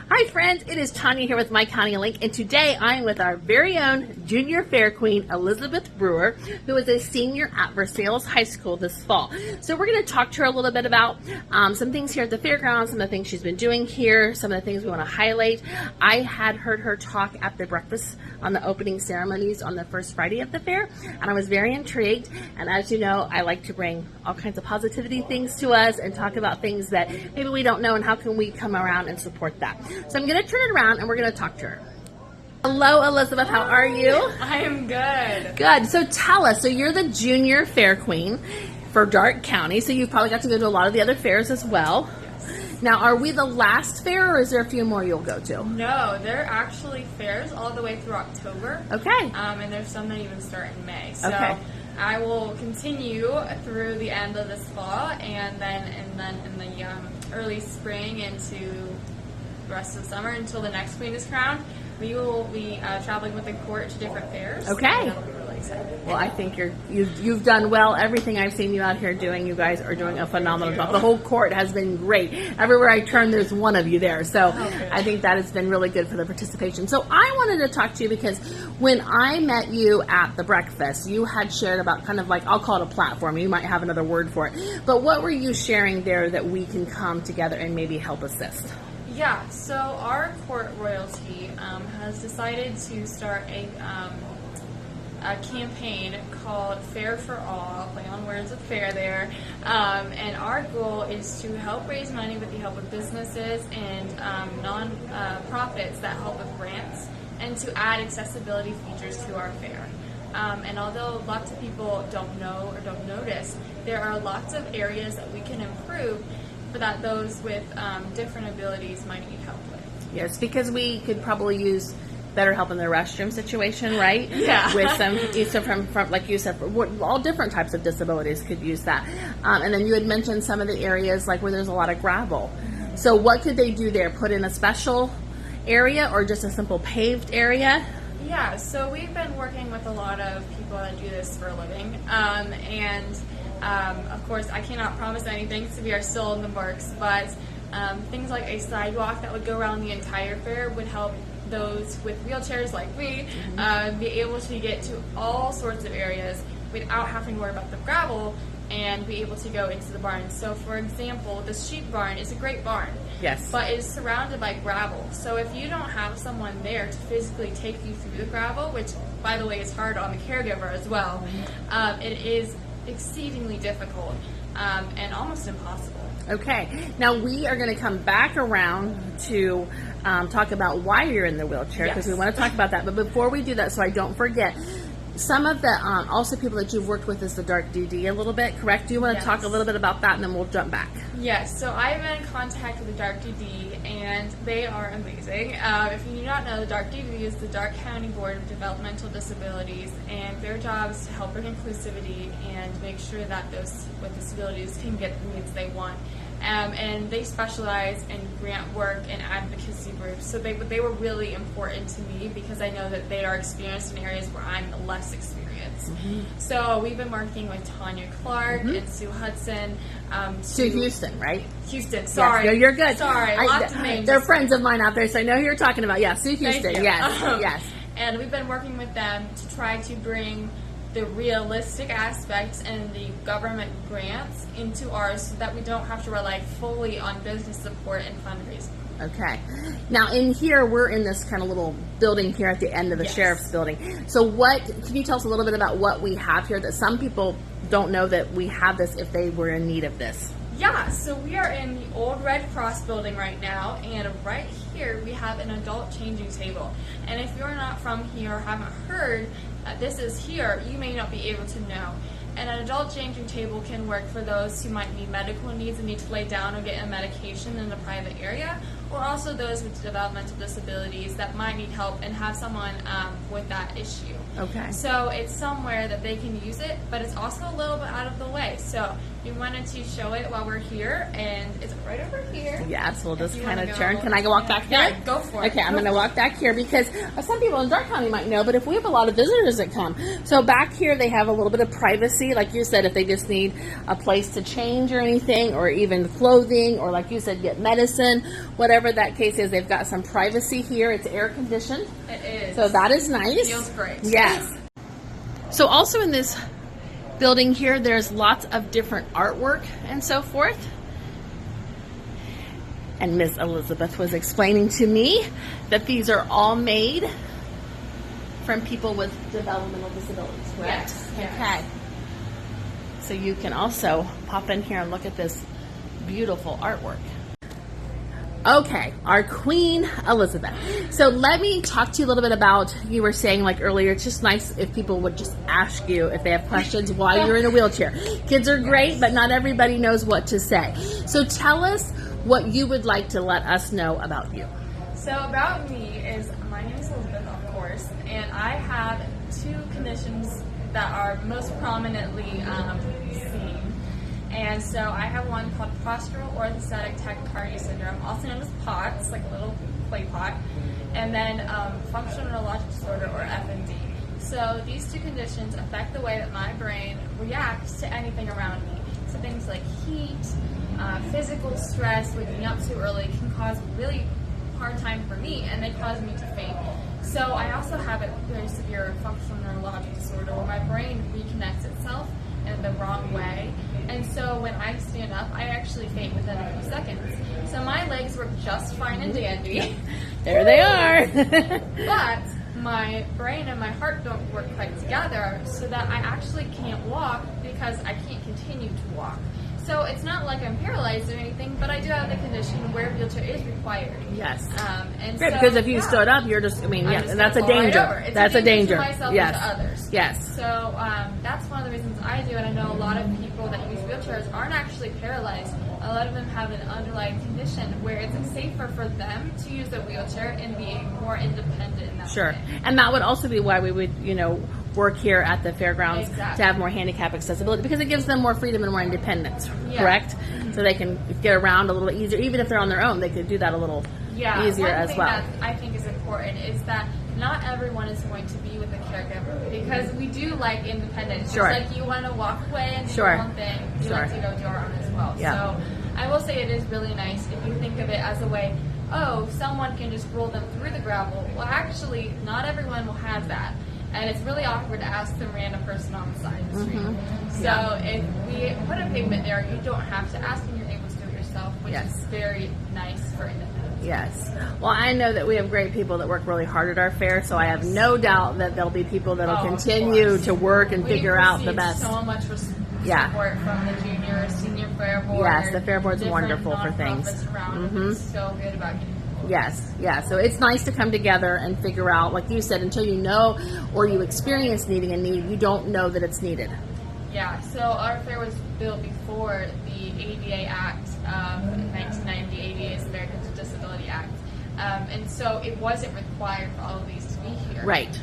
Hi friends, it is Tonya here with My County Link, and today I'm with our very own Junior Fair Queen, Elizabeth Brewer, who is a senior at Versailles High School this fall. So we're going to talk to her a little bit about some things here at the fairgrounds, some of the things she's been doing here, some of the things we want to highlight. I had heard her talk at the breakfast on the opening ceremonies on the first Friday of the fair, and I was very intrigued. And as you know, I like to bring all kinds of positivity things to us and talk about things that maybe we don't know and how can we come around and support that. So I'm going to turn it around and we're going to talk to her. Hello, Elizabeth. How are you? I am good. Good. So tell us. So you're the Junior Fair Queen for Darke County. So you've probably got to go to a lot of the other fairs as well. Yes. Now, are we the last fair, or is there a few more you'll go to? No, there are actually fairs all the way through October. Okay. And there's some that even start in May. So Okay. I will continue through the end of this fall, and then in the early spring into the rest of the summer until the next queen is crowned. We will be traveling with the court to different fairs. Okay. And that'll be really exciting. Well, I think you've done well. Everything I've seen you out here doing, you guys are doing a phenomenal job. The whole court has been great. Everywhere I turn, there's one of you there. So I think that has been really good for the participation. So I wanted to talk to you because when I met you at the breakfast, you had shared about kind of like, I'll call it a platform. You might have another word for it. But what were you sharing there that we can come together and maybe help assist? Yeah, so our court royalty has decided to start a campaign called Fair for All. I'll play on words with fair there. And our goal is to help raise money with the help of businesses and non-profits that help with grants, and to add accessibility features to our fair. And although lots of people don't know or don't notice, there are lots of areas that we can improve for that those with different abilities might need help with. Yes, because we could probably use better help in the restroom situation, right? Yeah. With some, from like you said, all different types of disabilities could use that. And then you had mentioned some of the areas like where there's a lot of gravel. So what could they do there? Put in a special area or just a simple paved area? Yeah, so we've been working with a lot of people that do this for a living, of course, I cannot promise anything because we are still in the works, but things like a sidewalk that would go around the entire fair would help those with wheelchairs like me be able to get to all sorts of areas without having to worry about the gravel and be able to go into the barn. So, for example, the sheep barn is a great barn. Yes. But it is surrounded by gravel. So if you don't have someone there to physically take you through the gravel, which, by the way, is hard on the caregiver as well, it is exceedingly difficult and almost impossible. Okay. Now we are going to come back around to talk about why you're in the wheelchair, because we want to talk about that. But before we do that, so I don't forget, some of the also people that you've worked with is the Darke DD a little bit, correct? Do you want to talk a little bit about that, and then we'll jump back? Yes, so I've been in contact with the Darke DD, and they are amazing. If you do not know, the Darke DD is the Darke County Board of Developmental Disabilities, and their job is to help bring inclusivity and make sure that those with disabilities can get the needs they want. And they specialize in grant work and advocacy groups, so they were really important to me because I know that they are experienced in areas where I'm less experienced. So we've been working with Tonya Clark and Sue Hudson. Sue Houston, right? Houston, sorry. Yes, no, you're good. Sorry, lots of names. They're friends of mine out there, so I know who you're talking about. Yeah, Sue Houston, Thank you. yes, yes. And we've been working with them to try to bring the realistic aspects and the government grants into ours so that we don't have to rely fully on business support and fundraising. Okay. Now in here, we're in this kind of little building here at the end of the sheriff's building. So can you tell us a little bit about what we have here that some people don't know that we have this if they were in need of this? Yeah, so we are in the old Red Cross building right now, and right here we have an adult changing table. And if you're not from here or haven't heard that this is here, you may not be able to know. And an adult changing table can work for those who might need medical needs and need to lay down or get a medication in a private area, or also those with developmental disabilities that might need help and have someone with that issue. Okay. So it's somewhere that they can use it, but it's also a little bit out of the way. So we wanted to show it while we're here, and it's right over here. Yes, we'll just you kind of wanna turn. go- Can I go walk back here? Yeah, go for it. Okay, I'm going to walk back here because some people in Dark County might know, but if we have a lot of visitors that come. So back here they have a little bit of privacy. Like you said, if they just need a place to change or anything, or even clothing, or like you said, get medicine, whatever that case is, they've got some privacy here. It's air conditioned. It is. So that is nice. Feels great. Yes. So also in this building here, there's lots of different artwork and so forth. And Miss Elizabeth was explaining to me that these are all made from people with developmental disabilities, correct? Yes. Okay. So you can also pop in here and look at this beautiful artwork. Okay, our Queen Elizabeth. So let me talk to you a little bit about, you were saying like earlier, it's just nice if people would just ask you if they have questions while you're in a wheelchair. Kids are great, but not everybody knows what to say. So tell us what you would like to let us know about you. So about me is, my name is Elizabeth, of course, and I have 2 conditions that are most prominently seen. And so I have one called postural orthostatic tachycardia syndrome, also known as POTS, like a little clay pot, and then functional neurologic disorder, or FND. So these 2 conditions affect the way that my brain reacts to anything around me. So things like heat, physical stress, waking up too early can cause really hard time for me, and they cause me to faint. So I also have a very severe functional neurologic disorder where my brain reconnects itself in the wrong way. And so when I stand up, I actually faint within a few seconds. So my legs work just fine and dandy. There they are. But my brain and my heart don't work quite together, so that I actually can't walk because I can't continue to walk. So it's not like I'm paralyzed or anything, but I do have the condition where a wheelchair is required. Yes. And Great, so, because if you yeah. stood up, you're just, I mean, I'm yeah, just that's a gonna fall right danger. over. It's That's a danger. to myself Yes. and to others. Yes. So that's one of the reasons I do, and I know a lot of people that use wheelchairs aren't actually paralyzed. A lot of them have an underlying condition where it's safer for them to use a wheelchair and be more independent in that Sure. way. And that would also be why we would, work here at the fairgrounds Exactly. to have more handicap accessibility, because it gives them more freedom and more independence, Yeah. correct? So they can get around a little easier. Even if they're on their own, they could do that a little easier as well. One thing that I think is important is that not everyone is going to be with a caregiver, because we do like independence. Sure. Just like you want to walk away and do Sure. your own thing, you Sure. like to go do our own as well. Yeah. So I will say it is really nice if you think of it as a way, oh, someone can just roll them through the gravel. Well, actually, not everyone will have that. And it's really awkward to ask some random person on the side of the street. So if we put a pavement there, you don't have to ask, and you're able to do it yourself, which is very nice for independence. Yes. Well, I know that we have great people that work really hard at our fair, so I have no doubt that there'll be people that will continue to work and figure out the best. So much support from the junior, senior fair board. Yes, the fair board's different wonderful for things. nonprofits around. It's so good about getting. Yes, yeah. So it's nice to come together and figure out, like you said, until you know or you experience needing a need, you don't know that it's needed. Yeah, so our fair was built before the ADA Act, 1990. ADA is Americans with Disability Act. And so it wasn't required for all of these to be here. Right.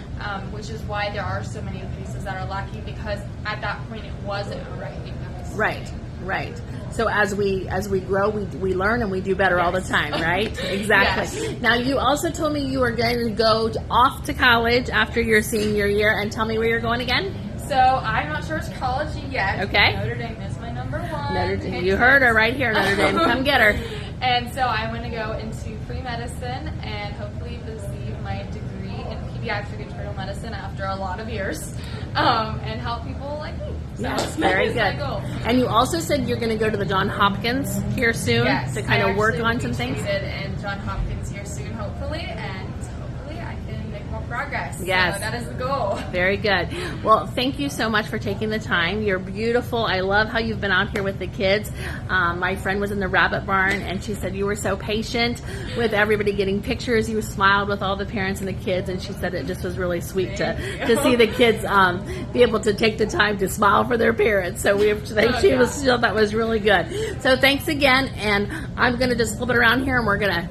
Which is why there are so many pieces that are lacking, because at that point it wasn't recognized. Right. Right. So as we grow, we learn and we do better all the time, right? Exactly. Yes. Now, you also told me you were going to go off to college after your senior year, and tell me where you're going again. So I'm not sure it's college yet. Okay. Notre Dame is my number one. Notre Dame. You heard her right here, Notre Dame. Come get her. And so I want to go into pre-medicine and hopefully receive my degree in pediatric internal medicine after a lot of years, and help people like me. So Yes, very that is good. my goal. And you also said you're going to go to the Johns Hopkins here soon to kind of work on some things. And Johns Hopkins here soon, hopefully, and hopefully I can make more progress. Yes. So that is the goal. Very good. Well, thank you so much for taking the time. You're beautiful. I love how you've been out here with the kids. My friend was in the rabbit barn, and she said you were so patient with everybody getting pictures. You smiled with all the parents and the kids, and she said it just was really sweet to see the kids be able to take the time to smile for their parents. So she thought that was really good. So thanks again, and I'm going to just flip it around here, and we're going to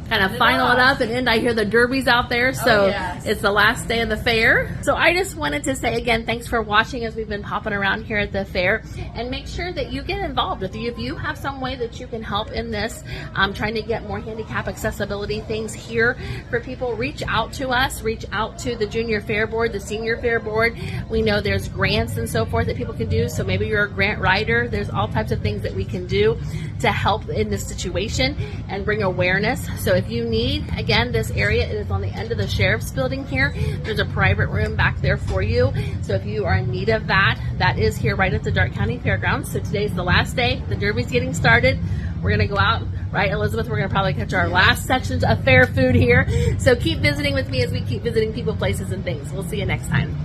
kind of final it up and end. I hear the derbies out there, so yes. It's the last day of the fair. So I just wanted to say again, thanks for watching as we've been popping around here at the fair, and make sure that you get involved. If you have some way that you can help in this, trying to get more handicap accessibility things here for people, reach out to us, reach out to the Junior Fair Board, the Senior Fair Board. We know there's grants and so forth that people can do, so maybe you're a grant writer. There's all types of things that we can do to help in this situation and bring awareness. So if you need, again, this area is on the end of the sheriff's building here. There's a private room back there for you. So if you are in need of that, that is here right at the Darke County Fairgrounds. So today's the last day. The derby's getting started. We're going to go out, right, Elizabeth? We're going to probably catch our last sections of fair food here. So keep visiting with me as we keep visiting people, places, and things. We'll see you next time.